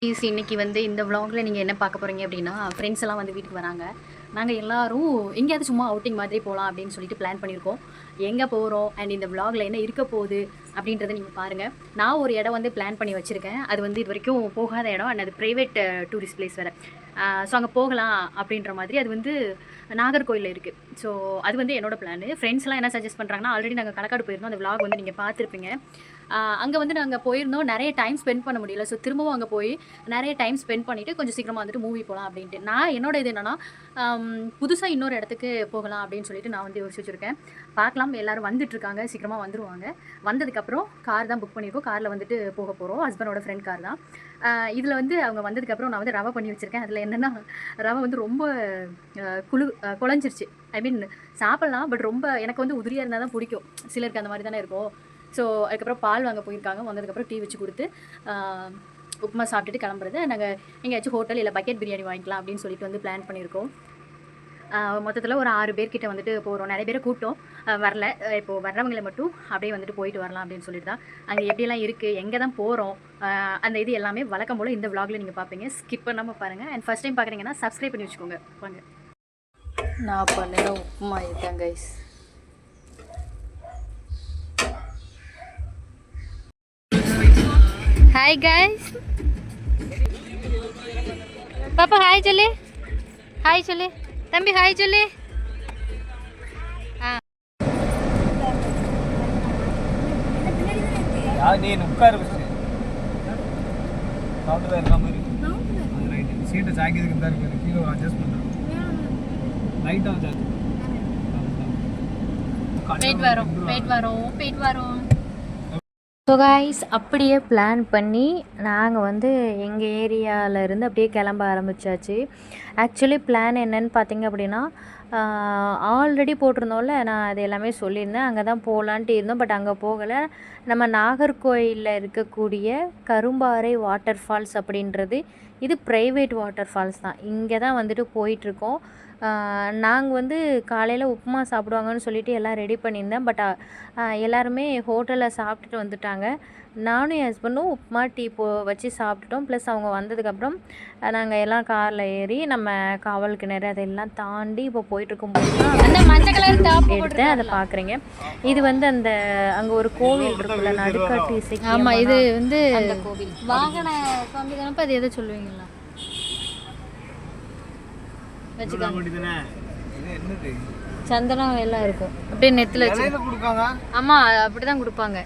இன்னைக்கு வந்து இந்த vlogல நீங்கள் என்ன பார்க்க போகிறீங்க அப்படின்னா ஃப்ரெண்ட்ஸ் எல்லாம் வந்து வீட்டுக்கு வராங்க. நாங்கள் எல்லாரும் எங்கேயாவது சும்மா அவுட்டிங் மாதிரி போகலாம் அப்படின்னு சொல்லிட்டு பிளான் பண்ணியிருக்கோம். எங்கே போகிறோம் அண்ட் இந்த vlogல என்ன இருக்க போகுது அப்படின்றத நீங்கள் பாருங்கள். நான் ஒரு இடம் வந்து பிளான் பண்ணி வச்சுருக்கேன். அது வந்து இது வரைக்கும் போகாத இடம் அண்ட் அது ப்ரைவேட் டூரிஸ்ட் பிளேஸ் வேறு. ஸோ அங்கே போகலாம் அப்படின்ற மாதிரி அது வந்து நாகர்கோயிலில் இருக்குது. ஸோ அது வந்து என்னோடய பிளான். ஃப்ரெண்ட்ஸ்லாம் என்ன சஜஸ்ட் பண்ணுறாங்கன்னா, ஆல்ரெடி நாங்கள் களக்காடு போயிருந்தோம். அந்த vlog வந்து நீங்கள் பார்த்துருப்பீங்க. அங்கே வந்து நாங்கள் போயிருந்தோம், நிறைய டைம் ஸ்பெண்ட் பண்ண முடியல. ஸோ திரும்பவும் அங்கே போய் நிறைய டைம் ஸ்பெண்ட் பண்ணிவிட்டு கொஞ்சம் சீக்கிரமாக வந்துட்டு மூவி போகலாம் அப்படின்ட்டு நான் என்னோட இது என்னென்னா, புதுசாக இன்னொரு இடத்துக்கு போகலாம் அப்படின்னு சொல்லிட்டு நான் வந்து யோசிச்சு வச்சுருக்கேன். பார்க்கலாம், எல்லோரும் வந்துட்டுருக்காங்க, சீக்கிரமாக வந்துடுவாங்க. வந்ததுக்கப்புறம் கார் தான் புக் பண்ணியிருக்கோம். காரில் வந்துட்டு போக போகிறோம். ஹஸ்பண்டோட ஃப்ரெண்ட் கார் தான். இதில் வந்து அவங்க வந்ததுக்கப்புறம் நான் வந்து ரவை பண்ணி வச்சுருக்கேன். அதில் என்னென்னா, ரவை வந்து ரொம்ப குழஞ்சிருச்சு. ஐ மீன் சாப்பிட்லாம், பட் ரொம்ப எனக்கு வந்து உதிரியாக இருந்தால் தான் பிடிக்கும். சிலருக்கு அந்த மாதிரி தானே இருக்கும். ஸோ அதுக்கப்புறம் பால் வாங்க போயிருக்காங்க. வந்ததுக்கப்புறம் டீ வச்சு கொடுத்து உப்புமா சாப்பிட்டுட்டு கிளம்புறது. நாங்கள் எங்கேயாச்சும் ஹோட்டல் இல்லை பக்கெட் பிரியாணி வாங்கிக்கலாம் அப்படின்னு சொல்லிட்டு வந்து பிளான் பண்ணியிருக்கோம். மொத்தத்தில் ஒரு 6 பேர்கிட்ட வந்துட்டு போகிறோம். நிறைய பேரை கூட்டம் வரல. இப்போது வர்றவங்களை மட்டும் அப்படியே வந்துட்டு போயிட்டு வரலாம் அப்படின்னு சொல்லிட்டு தான். அங்கே எப்படியெல்லாம் இருக்குது, எங்கே தான் போகிறோம், அந்த இது எல்லாமே வழக்கம் போல் இந்த vlogல நீங்கள் பார்ப்பீங்க. ஸ்கிப் பண்ணாமல் பாருங்கள். அண்ட் ஃபஸ்ட் டைம் பார்க்குறீங்கன்னா சப்ஸ்கிரைப் பண்ணி வச்சுக்கோங்க. வாங்க. நான் பண்ணிட உப்புமா இதுதான் கைஸ். हाय गाइस, पापा हाय चले, हाय चले, तंबी हाय चले. यार நீ உட்கார் बस சவுண்ட் வேற கம்மி இருக்கு. அது ரைட். சீட் ஜாக்கிதுக்கு தான் இருக்கு. கீழ அட்ஜஸ்ட் பண்றோம். Right on jack. வெயிட் வரோம். ஸோ கைஸ், அப்படியே பிளான் பண்ணி நாங்கள் வந்து எங்கள் ஏரியாவிலேருந்து அப்படியே கிளம்ப ஆரம்பித்தாச்சு. ஆக்சுவலி பிளான் என்னன்னு பார்த்தீங்க அப்படின்னா, ஆல்ரெடி போட்டிருந்தோம்ல, நான் அது எல்லாமே சொல்லியிருந்தேன். அங்கே தான் போகலான்ட்டு இருந்தோம். பட் அங்கே போகலை. நம்ம நாகர்கோயிலில் இருக்கக்கூடிய கரும்பாறை வாட்டர் ஃபால்ஸ் அப்படின்றது இது ப்ரைவேட் வாட்டர் ஃபால்ஸ் தான். இங்கே தான் வந்துட்டு போயிட்டுருக்கோம். நாங்கள் வந்து காலையில் உப்புமா சாப்பிடுவாங்கன்னு சொல்லிட்டு எல்லாம் ரெடி பண்ணியிருந்தேன். பட் எல்லாருமே ஹோட்டலில் சாப்பிட்டுட்டு வந்துட்டாங்க. நானும் என் ஹஸ்பண்டும் உப்புமா டீ வச்சு சாப்பிட்டுட்டோம். ப்ளஸ் அவங்க வந்ததுக்கப்புறம் நாங்கள் எல்லாம் காரில் ஏறி நம்ம காவல் கிணறு அதெல்லாம் தாண்டி இப்போ போயிட்டுருக்கும்போது எடுத்தேன். அதை பார்க்குறீங்க. இது வந்து அந்த அங்கே ஒரு கோவில் இருக்குல்ல, நடுக்காட்டு இசை. ஆமாம், இது வந்து அந்த கோவில் வாகன சுவாமி தானப்போ. அது எதை சொல்லுவீங்களா சந்தனம் எல்லாம் இருக்கும் அப்படியே நெத்தில் வச்சு கொடுப்பாங்க. ஆமாம், அப்படி தான் கொடுப்பாங்க.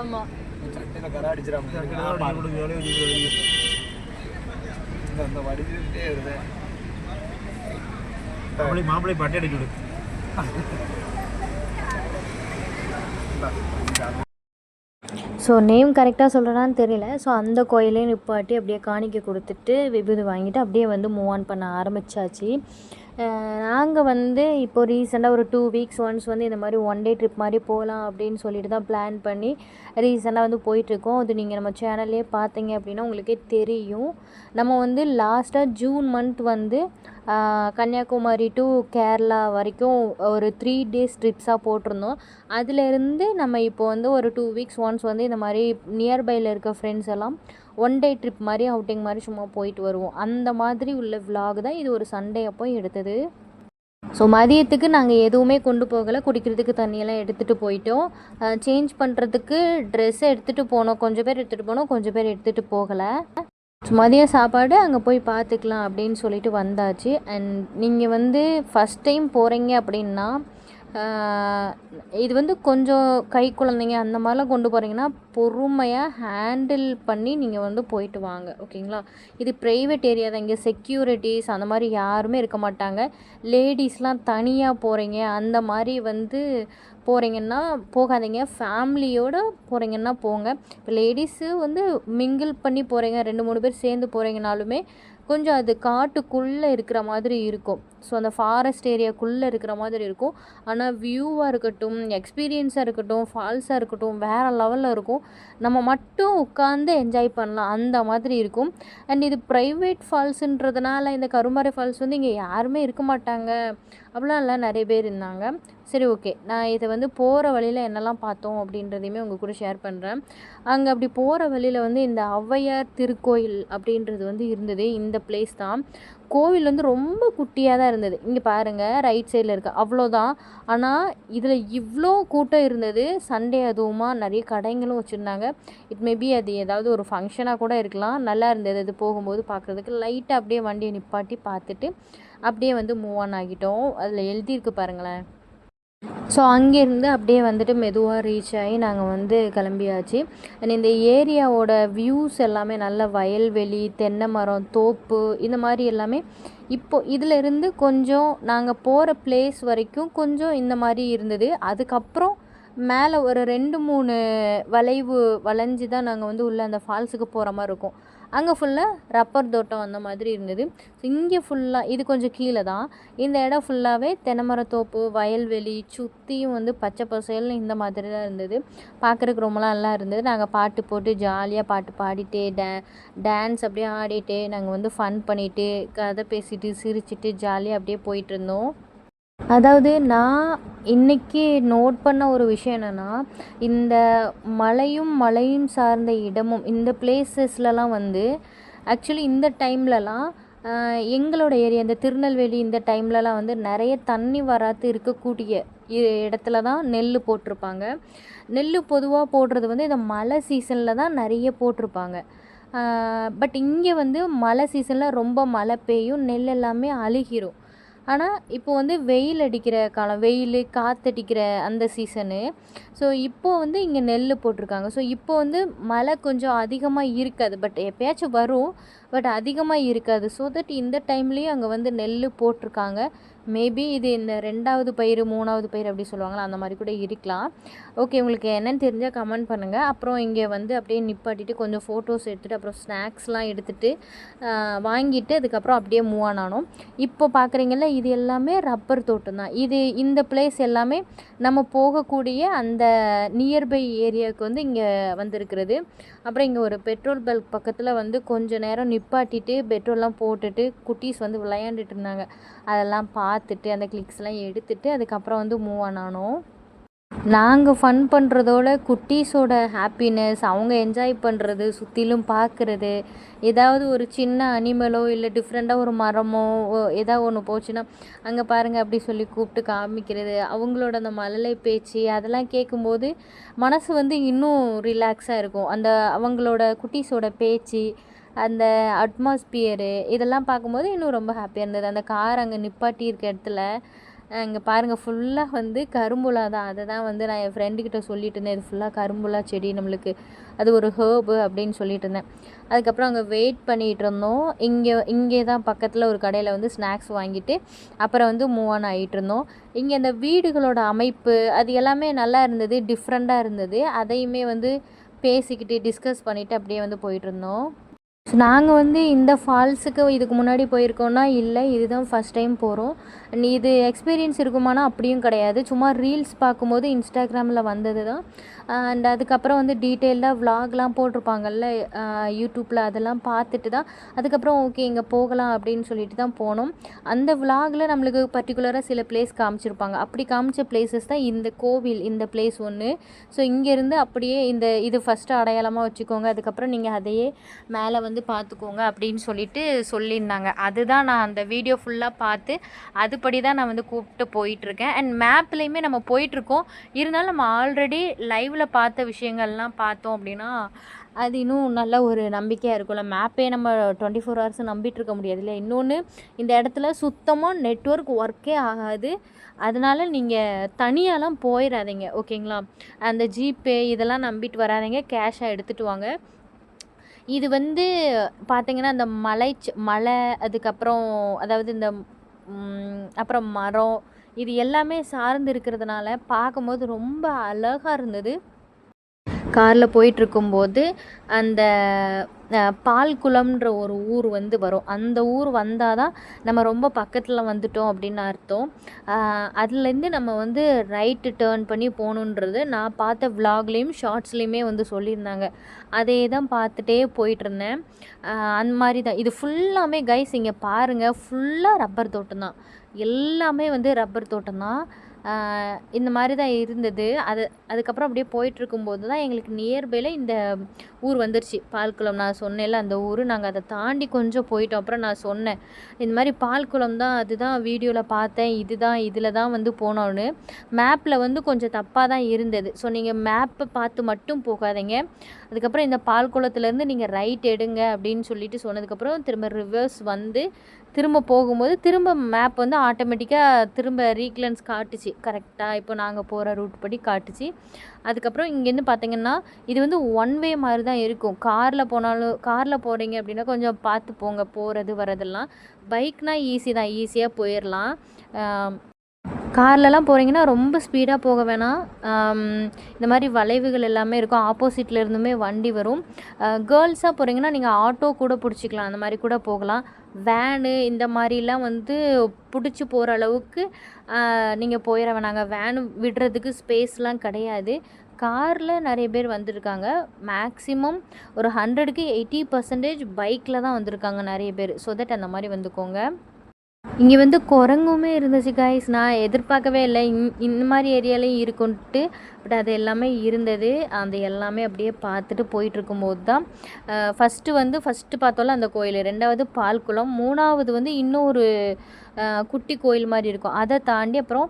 ஆமாம், மாப்பிள்ளை பட்டை அடிச்சு விடு. ஸோ நேம் கரெக்டாக சொல்கிறேன்னு தெரியல. ஸோ அந்த கோயிலே நிப்பாட்டி அப்படியே காணிக்கை கொடுத்துட்டு விபூதி வாங்கிட்டு அப்படியே வந்து மூவ் ஆன் பண்ண ஆரம்பித்தாச்சு. நாங்கள் வந்து இப்போது ரீசெண்டாக ஒரு 2 வீக்ஸ் ஒன்ஸ் வந்து இந்த மாதிரி 1 டே ட்ரிப் மாதிரி போகலாம் அப்படின்னு சொல்லிட்டு தான் பிளான் பண்ணி ரீசெண்டாக வந்து போயிட்டுருக்கோம். அது நீங்கள் நம்ம சேனல்லே பார்த்தீங்க அப்படின்னா உங்களுக்கே தெரியும். நம்ம வந்து லாஸ்ட்டாக ஜூன் மந்த் வந்து கன்னியாகுமரி டு கேரளா வரைக்கும் ஒரு 3 டேஸ் ட்ரிப்ஸாக போட்டிருந்தோம். அதிலேருந்து நம்ம இப்போ வந்து ஒரு 2 வீக்ஸ் ஒன்ஸ் வந்து இந்த மாதிரி நியர்பையில் இருக்க ஃப்ரெண்ட்ஸ் எல்லாம் 1 டே ட்ரிப் மாதிரி அவுட்டிங் மாதிரி சும்மா போயிட்டு வருவோம். அந்த மாதிரி உள்ள vlog தான் இது. ஒரு சண்டே அப்போ எடுத்தது. ஸோ மதியத்துக்கு நாங்கள் எதுவுமே கொண்டு போகலை. குடிக்கிறதுக்கு தண்ணியெல்லாம் எடுத்துகிட்டு போயிட்டோம். சேஞ்ச் பண்ணுறதுக்கு ட்ரெஸ்ஸை எடுத்துகிட்டு போனோம். கொஞ்சம் பேர் எடுத்துகிட்டு போனோம், கொஞ்சம் பேர் எடுத்துகிட்டு போகலை. மதியம் சாப்பாடு அங்கே போய் பார்த்துக்கலாம் அப்படின்னு சொல்லிட்டு வந்தாச்சு. அண்ட் நீங்கள் வந்து ஃபஸ்ட் டைம் போகிறீங்க அப்படின்னா, இது வந்து கொஞ்சம் கை குழந்தைங்க அந்த மாதிரிலாம் கொண்டு போகிறீங்கன்னா பொறுமையாக ஹேண்டில் பண்ணி நீங்கள் வந்து போயிட்டு வாங்க, ஓகேங்களா. இது ப்ரைவேட் ஏரியா தான். இங்கே செக்யூரிட்டிஸ் அந்த மாதிரி யாருமே இருக்க மாட்டாங்க. லேடிஸ்லாம் தனியாக போகிறீங்க அந்த மாதிரி வந்து போகிறீங்கன்னா போகாதீங்க. ஃபேமிலியோடு போகிறீங்கன்னா போங்க. இப்போ லேடிஸு வந்து மிங்கிள் பண்ணி போகிறீங்க, 2-3 பேர் சேர்ந்து போகிறீங்கனாலுமே கொஞ்சம் அது காட்டுக்குள்ளே இருக்கிற மாதிரி இருக்கும். ஸோ அந்த ஃபாரஸ்ட் ஏரியாக்குள்ளே இருக்கிற மாதிரி இருக்கும். ஆனால் வியூவாக இருக்கட்டும், எக்ஸ்பீரியன்ஸாக இருக்கட்டும், ஃபால்ஸாக இருக்கட்டும் வேறு லெவலில் இருக்கும். நம்ம மட்டும் உட்காந்து என்ஜாய் பண்ணலாம் அந்த மாதிரி இருக்கும். அண்ட் இது ப்ரைவேட் ஃபால்ஸுன்றதுனால இந்த கருமாரி ஃபால்ஸ் வந்து இங்கே யாருமே இருக்க மாட்டாங்க அப்படிலாம் இல்லை, நிறைய பேர் இருந்தாங்க. சரி ஓகே, நான் இதை வந்து போகிற வழியில் என்னெல்லாம் பார்த்தோம் அப்படின்றதையுமே உங்கள் கூட ஷேர் பண்ணுறேன். அங்கே அப்படி போகிற வழியில் வந்து இந்த ஔவையார் திருக்கோயில் அப்படின்றது வந்து இருந்தது. இந்த பிளேஸ் தான். கோவில் வந்து ரொம்ப குட்டியாக தான் இருந்தது. இங்கே பாருங்கள் ரைட் சைடில் இருக்க அவ்வளோதான். ஆனால் இதில் இவ்வளோ கூட்டம் இருந்தது. சண்டே அதுவுமா நிறைய கடைங்களும் வச்சுருந்தாங்க. இட் மேபி அது ஏதாவது ஒரு ஃபங்க்ஷனாக கூட இருக்கலாம். நல்லா இருந்தது அது போகும்போது பார்க்குறதுக்கு. லைட்டாக அப்படியே வண்டியை நிப்பாட்டி பார்த்துட்டு அப்படியே வந்து மூவ் ஆன் ஆகிட்டோம். அதில் எழுதியிருக்கு பாருங்களேன். ஸோ அங்கேருந்து அப்படியே வந்துட்டு மெதுவாக ரீச் ஆகி நாங்கள் வந்து கிளம்பியாச்சு. அண்ட் இந்த ஏரியாவோட வியூஸ் எல்லாமே நல்ல வயல்வெளி, தென்னை மரம், தோப்பு இந்த மாதிரி எல்லாமே இப்போது இதில் இருந்து கொஞ்சம் நாங்கள் போகிற பிளேஸ் வரைக்கும் கொஞ்சம் இந்த மாதிரி இருந்தது. அதுக்கப்புறம் மேலே ஒரு 2-3 வளைவு வளைஞ்சு தான் நாங்கள் வந்து உள்ளே அந்த ஃபால்ஸுக்கு போகிற மாதிரி இருக்கும். அங்கே ஃபுல்லாக ரப்பர் தோட்டம் அந்த மாதிரி இருந்தது. ஸோ இங்கே ஃபுல்லாக இது கொஞ்சம் கீழே தான். இந்த இடம் ஃபுல்லாகவே தென்னைமரத்தோப்பு, வயல்வெளி, சுற்றியும் வந்து பச்சை பசேல்னு இந்த மாதிரி தான் இருந்தது. பார்க்குறதுக்கு ரொம்பலாம் நல்லா இருந்தது. நாங்கள் பாட்டு போட்டு ஜாலியாக பாட்டு பாடிட்டே டான்ஸ் அப்படியே ஆடிட்டு நாங்கள் வந்து ஃபன் பண்ணிவிட்டு கதை பேசிட்டு சிரிச்சிட்டு ஜாலியாக அப்படியே போயிட்டுருந்தோம். அதாவது நான் இன்றைக்கி நோட் பண்ண ஒரு விஷயம் என்னென்னா, இந்த மலையும் சார்ந்த இடமும் இந்த பிளேசஸ்லலாம் வந்து ஆக்சுவலி இந்த டைம்லலாம் எங்களோட ஏரியா இந்த திருநெல்வேலி இந்த டைம்லலாம் வந்து நிறைய தண்ணி வராது இருக்கக்கூடிய இடத்துல தான் நெல் போட்டிருப்பாங்க. நெல் பொதுவாக போடுறது வந்து இந்த மழை சீசனில் தான் நிறைய போட்டிருப்பாங்க. பட் இங்கே வந்து மழை சீசனில் ரொம்ப மழை பெய்யும், நெல் எல்லாமே அழுகிரும். ஆனால் இப்போ வந்து வெயில் அடிக்கிற காலம், வெயில் காற்றடிக்கிற அந்த சீசனு. ஸோ இப்போது வந்து இங்கே நெல் போட்டிருக்காங்க. ஸோ இப்போ வந்து மழை கொஞ்சம் அதிகமாக இருக்காது, பட் எப்போயாச்சும் வரும், பட் அதிகமாக இருக்காது. ஸோ தட் இந்த டைம்லேயும் அங்கே வந்து நெல் போட்டிருக்காங்க. மேபி இது இந்த 2வது பயிர் 3வது பயிர் அப்படி சொல்லுவாங்களா, அந்த மாதிரி கூட இருக்கலாம். ஓகே, உங்களுக்கு என்னென்னு தெரிஞ்சால் கமெண்ட் பண்ணுங்கள். அப்புறம் இங்கே வந்து அப்படியே நிப்பாட்டிட்டு கொஞ்சம் ஃபோட்டோஸ் எடுத்துகிட்டு அப்புறம் ஸ்நாக்ஸ்லாம் எடுத்துகிட்டு வாங்கிட்டு அதுக்கப்புறம் அப்படியே மூவ் ஆனோம். இப்போ பார்க்குறீங்களா, இது எல்லாமே ரப்பர் தோட்டம் தான். இந்த பிளேஸ் எல்லாமே நம்ம போகக்கூடிய அந்த நியர்பை ஏரியாவுக்கு வந்து இங்கே வந்திருக்கிறது. அப்புறம் இங்கே ஒரு பெட்ரோல் பங்க் பக்கத்தில் வந்து கொஞ்சம் நேரம் நிப்பாட்டிட்டு பெட்ரோல்லாம் போட்டுட்டு குட்டீஸ் வந்து விளையாண்டுட்டு இருந்தாங்க. அதெல்லாம் பார்த்துட்டு அந்த கிளிக்ஸ்லாம் எடுத்துகிட்டு அதுக்கப்புறம் வந்து மூவ் ஆனோம். நாங்கள் ஃபன் பண்ணுறதோட குட்டீஸோட ஹாப்பினஸ், அவங்க என்ஜாய் பண்ணுறது, சுற்றிலும் பார்க்குறது, ஏதாவது ஒரு சின்ன அனிமலோ இல்லை டிஃப்ரெண்ட்டாக ஒரு மரமோ ஏதாவது ஒன்று போச்சுன்னா அங்கே பாருங்கள் அப்படி சொல்லி கூப்பிட்டு காமிக்கிறது, அவங்களோட அந்த மழலை பேச்சு அதெல்லாம் கேட்கும்போது மனசு வந்து இன்னும் ரிலாக்ஸாக இருக்கும். அந்த அவங்களோட குட்டீஸோட பேச்சு, அந்த அட்மாஸ்பியரு இதெல்லாம் பார்க்கும்போது இன்னும் ரொம்ப ஹாப்பியாக இருந்தது. அந்த கார் அங்கே நிப்பாட்டி இருக்க இடத்துல இங்கே பாருங்கள் ஃபுல்லாக வந்து கரும்புலா தான். அதை தான் வந்து நான் என் ஃப்ரெண்டுக்கிட்ட சொல்லிட்டு இருந்தேன், இது ஃபுல்லாக கரும்புலா செடி, நம்மளுக்கு அது ஒரு ஹேர்பு அப்படின்னு சொல்லிட்டு இருந்தேன். அதுக்கப்புறம் அங்கே வெயிட் பண்ணிகிட்டு இருந்தோம். இங்கே தான் பக்கத்தில் ஒரு கடையில் வந்து ஸ்நாக்ஸ் வாங்கிட்டு அப்புறம் வந்து மூவ் ஆன் ஆகிட்டு இருந்தோம். இங்கே அந்த வீடுகளோட அமைப்பு அது எல்லாமே நல்லா இருந்தது, டிஃப்ரெண்ட்டாக இருந்தது. அதையுமே வந்து பேசிக்கிட்டு டிஸ்கஸ் பண்ணிவிட்டு அப்படியே வந்து போயிட்டுருந்தோம். ஸோ நாங்கள் வந்து இந்த ஃபால்ஸுக்கு இதுக்கு முன்னாடி போயிருக்கோன்னா இல்லை, இதுதான் ஃபஸ்ட் டைம் போகிறோம். இது எக்ஸ்பீரியன்ஸ் இருக்குமானா அப்படியும் கிடையாது. சும்மா ரீல்ஸ் பார்க்கும்போது இன்ஸ்டாகிராமில் வந்தது தான். அண்ட் அதுக்கப்புறம் வந்து டீட்டெயில்டாக விலாக்லாம் போட்டிருப்பாங்கல்ல யூடியூப்பில், அதெல்லாம் பார்த்துட்டு தான் அதுக்கப்புறம் ஓகே இங்கே போகலாம் அப்படின்னு சொல்லிட்டு தான் போனோம். அந்த விலாகில் நம்மளுக்கு பர்டிகுலராக சில பிளேஸ் காமிச்சிருப்பாங்க. அப்படி காமிச்ச பிளேசஸ் தான் இந்த கோவில், இந்த பிளேஸ் ஒன்று. ஸோ இங்கேருந்து அப்படியே இது ஃபஸ்ட்டு அடையாளமாக வச்சுக்கோங்க, அதுக்கப்புறம் நீங்கள் அதையே மேலே வந்து பார்த்துக்கோங்க அப்படின்னு சொல்லிட்டு சொல்லியிருந்தாங்க. அதுதான் நான் அந்த வீடியோ ஃபுல்லாக பார்த்து அதுபடி தான் நான் வந்து கூப்பிட்டு போயிட்டுருக்கேன். அண்ட் மேப்லேயுமே நம்ம போயிட்டுருக்கோம், இருந்தாலும் நம்ம ஆல்ரெடி லைவில் பார்த்த விஷயங்கள்லாம் பார்த்தோம் அப்படின்னா அது இன்னும் நல்ல ஒரு நம்பிக்கையாக இருக்கும்ல. மேப்பே நம்ம 24 ஹவர்ஸ் நம்பிட்டு இருக்க முடியாது இல்லை. இன்னொன்று, இந்த இடத்துல சுத்தமாக நெட்வொர்க் ஒர்க்கே ஆகாது. அதனால் நீங்கள் தனியாலாம் போயிடாதீங்க, ஓகேங்களா. அந்த ஜிபே இதெல்லாம் நம்பிட்டு வராதிங்க, கேஷாக எடுத்துகிட்டு வாங்க. இது வந்து பார்த்திங்கன்னா அந்த மலை அதுக்கப்புறம் அதாவது இந்த அப்புறம் மரம் இது எல்லாமே சார்ந்து இருக்கிறதுனால பார்க்கும்போது ரொம்ப அழகாக இருந்தது. காரில் போயிட்டுருக்கும்போது அந்த பால்குளம்ன்ற ஒரு ஊர் வந்து வரும். அந்த ஊர் வந்தால் தான் நம்ம ரொம்ப பக்கத்தில் வந்துட்டோம் அப்படின்னு அர்த்தம். அதுலேருந்து நம்ம வந்து ரைட்டு டேர்ன் பண்ணி போகணுன்றது நான் பார்த்த விலாக்லேயும் ஷார்ட்ஸ்லேயுமே வந்து சொல்லியிருந்தாங்க. அதே தான் பார்த்துட்டே போயிட்டுருந்தேன். அந்த மாதிரி தான் இது ஃபுல்லாமே கைஸ், இங்கே பாருங்கள், ஃபுல்லாக ரப்பர் தோட்டம் தான். எல்லாமே வந்து ரப்பர் தோட்டம் தான். இந்த மாதிரி தான் இருந்தது. அதுக்கப்புறம் அப்படியே போயிட்டுருக்கும்போது தான் எங்களுக்கு நியர்பையில் இந்த ஊர் வந்துருச்சு, பால்குளம். நான் சொன்னேன்ல அந்த ஊர். நாங்கள் அதை தாண்டி கொஞ்சம் போயிட்டோம். அப்புறம் நான் சொன்னேன், இந்த மாதிரி பால்குளம் தான், அதுதான் வீடியோவில் பார்த்தேன், இதுதான் இதில் தான் வந்து போனோன்னு. மேப்பில் வந்து கொஞ்சம் தப்பாக தான் இருந்தது. ஸோ நீங்கள் மேப்பை பார்த்து மட்டும் போகாதீங்க. அதுக்கப்புறம் இந்த பால்குளத்துலேருந்து நீங்கள் ரைட் எடுங்க அப்படின்னு சொல்லிட்டு சொன்னதுக்கப்புறம் திரும்ப ரிவர்ஸ் வந்து திரும்ப போகும்போது திரும்ப மேப் வந்து ஆட்டோமேட்டிக்காக திரும்ப ரீக்லன்ஸ் காட்டுச்சு கரெக்டாக. இப்போ நாங்கள் போகிற ரூட் படி காட்டுச்சு. அதுக்கப்புறம் இங்கேருந்து பார்த்தீங்கன்னா இது வந்து ஒன் வே மாதிரி தான் இருக்கும். காரில் போகிறீங்க அப்படின்னா கொஞ்சம் பார்த்து போங்க, போகிறது வரதெல்லாம். பைக்னால் ஈஸி தான், ஈஸியாக போயிடலாம். கார்லலாம் போகிறீங்கன்னா ரொம்ப ஸ்பீடாக போக வேணாம். இந்த மாதிரி வளைவுகள் எல்லாமே இருக்கும். ஆப்போசிட்டில் இருந்துமே வண்டி வரும். கேர்ள்ஸாக போகிறீங்கன்னா நீங்கள் ஆட்டோ கூட பிடிச்சிக்கலாம், அந்த மாதிரி கூட போகலாம். வேனு இந்த மாதிரிலாம் வந்து பிடிச்சி போகிற அளவுக்கு நீங்கள் போயிட வேணாங்க. வேனு விடுறதுக்கு ஸ்பேஸ்லாம் கிடையாது. காரில் நிறைய பேர் வந்திருக்காங்க. மேக்ஸிமம் ஒரு 100க்கு 80% பைக்கில் தான் வந்திருக்காங்க நிறைய பேர். ஸோ தட் அந்த மாதிரி வந்துக்கோங்க. இங்கே வந்து குரங்குமே இருந்துச்சு கைஸ். நான் எதிர்பார்க்கவே இல்லை இந்த மாதிரி ஏரியாலையும் இருக்குன்ட்டு. பட் அது எல்லாமே இருந்தது. அந்த எல்லாமே அப்படியே பார்த்துட்டு போயிட்டுருக்கும்போது தான் ஃபஸ்ட்டு பார்த்தோம்ல அந்த கோயில், 2வது பால்குளம், 3வது வந்து இன்னொரு குட்டி கோயில் மாதிரி இருக்கும். அதை தாண்டி அப்புறம்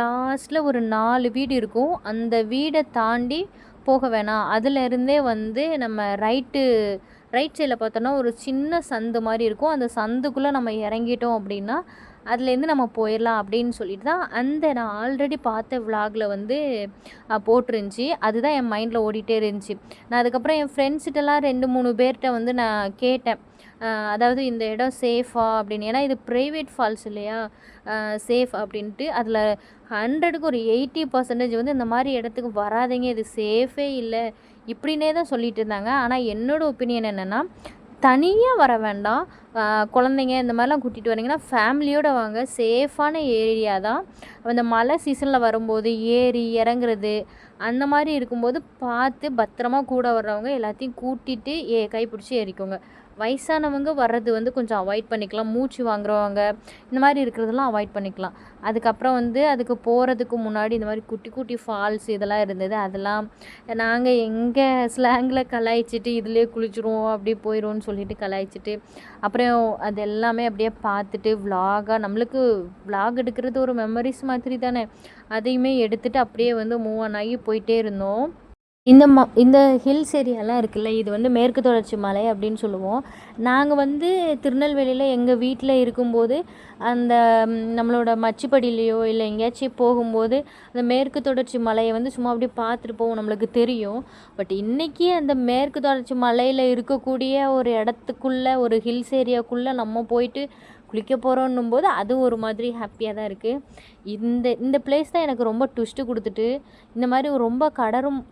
லாஸ்ட்டில் ஒரு 4 வீடு இருக்கும். அந்த வீடை தாண்டி போக வேணாம், அதிலேருந்தே வந்து நம்ம ரைட் சைடில் பார்த்தோன்னா ஒரு சின்ன சந்து மாதிரி இருக்கும். அந்த சந்துக்குள்ளே நம்ம இறங்கிட்டோம் அப்படின்னா அதுலேருந்து நம்ம போயிடலாம் அப்படின்னு சொல்லிட்டு தான் நான் ஆல்ரெடி பார்த்த விலாகில் வந்து போட்டிருந்துச்சி. அதுதான் என் மைண்டில் ஓடிட்டே இருந்துச்சு. நான் அதுக்கப்புறம் என் ஃப்ரெண்ட்ஸ்கிட்டலாம் 2-3 பேர்கிட்ட வந்து நான் கேட்டேன், அதாவது இந்த இடம் சேஃபா அப்படின்னு. ஏன்னா இது ப்ரைவேட் ஃபால்ஸ் இல்லையா, சேஃப் அப்படின்ட்டு. அதில் 100க்கு ஒரு 80% வந்து இந்த மாதிரி இடத்துக்கு வராதீங்க, இது சேஃபே இல்லை இப்படின்னே தான் சொல்லிட்டு இருந்தாங்க. ஆனால் என்னோடய ஒப்பீனியன் என்னென்னா, தனியாக வர வேண்டாம். குழந்தைங்க இந்த மாதிரிலாம் கூட்டிகிட்டு வரீங்கன்னா ஃபேமிலியோடு வாங்க. சேஃபான ஏரியா தான். அந்த மழை சீசனில் வரும்போது ஏறி இறங்குறது அந்த மாதிரி இருக்கும்போது பார்த்து பத்திரமா கூட வர்றவங்க எல்லாத்தையும் கூட்டிகிட்டு கைப்பிடிச்சி ஏறிக்கோங்க. வயசானவங்க வர்றது வந்து கொஞ்சம் அவாய்ட் பண்ணிக்கலாம். மூச்சு வாங்குறவங்க இந்த மாதிரி இருக்கிறதெல்லாம் அவாய்ட் பண்ணிக்கலாம். அதுக்கப்புறம் வந்து அதுக்கு போகிறதுக்கு முன்னாடி இந்த மாதிரி குட்டி குட்டி ஃபால்ஸ் இதெல்லாம் இருந்தது. அதெல்லாம் நாங்கள் எங்கள் ஸ்லாங்கில் கலாய்ச்சிட்டு இதுலேயே குளிச்சிருவோம் அப்படியே போயிடுவோன்னு சொல்லிட்டு கலாய்ச்சிட்டு அப்புறம் அது எல்லாமே அப்படியே பார்த்துட்டு நம்மளுக்கு விலாக் எடுக்கிறது ஒரு மெமரிஸ் மாதிரி தானே, அதையுமே எடுத்துகிட்டு அப்படியே வந்து மூவ் ஆன் ஆகி போயிட்டே இருந்தோம். இந்த ஹில்ஸ் ஏரியாலாம் இருக்குல்ல, இது வந்து மேற்கு தொடர்ச்சி மலை அப்படின்னு சொல்லுவோம். நாங்கள் வந்து திருநெல்வேலியில் எங்கள் வீட்டில் இருக்கும்போது அந்த நம்மளோட மச்சிப்படியிலையோ இல்லை எங்கேயாச்சும் போகும்போது அந்த மேற்கு தொடர்ச்சி மலையை வந்து சும்மா அப்படியே பார்த்துட்டு போவோம், நம்மளுக்கு தெரியும். பட் இன்றைக்கி அந்த மேற்கு தொடர்ச்சி மலையில் இருக்கக்கூடிய ஒரு இடத்துக்குள்ளே, ஒரு ஹில்ஸ் ஏரியாக்குள்ளே நம்ம போயிட்டு குளிக்க போகிறோன்னும் போது அது ஒரு மாதிரி ஹாப்பியாக தான் இருக்குது. இந்த பிளேஸ் தான் எனக்கு ரொம்ப ட்விஸ்ட்டு கொடுத்துட்டு, இந்த மாதிரி ரொம்ப